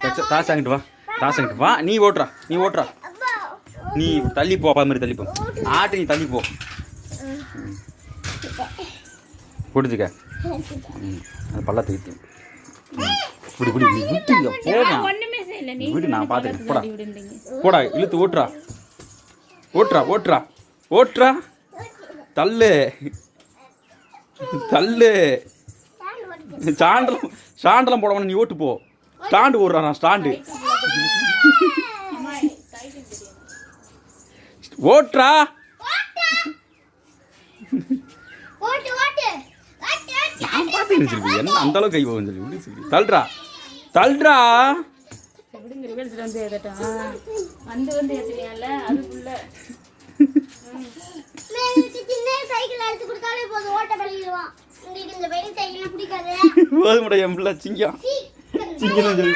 தாஸ் வாங்கிட்டு வா, தாஸ் வாங்கிட்டு வா. நீ ஓட்டுறா, நீ தள்ளி போ, அப்பா மாதிரி தள்ளி போ. ஆட்டு நீ தள்ளி போ. பிடிச்சிக்க. அது பள்ளத்துக்கு இப்படி நீ விட்டுங்க போகலாம். விடு, நான் பார்த்துக்கிறேன். போடா போடா, இழுத்து ஓட்டுறா. தள்ளு ஸ்டாண்டெல்லாம் போட வேணாம், நீ ஓட்டு போ. ஸ்டாண்டு ஓடுறா, நான் ஸ்டாண்டு ஓட்டுறா. நான் பார்த்து சொல்லி என்ன அந்த அளவுக்கு கை போகும் சொல்லி தள்ளுறா. போதுமுடா என் பிள்ளை சிங்கம் சொல்லி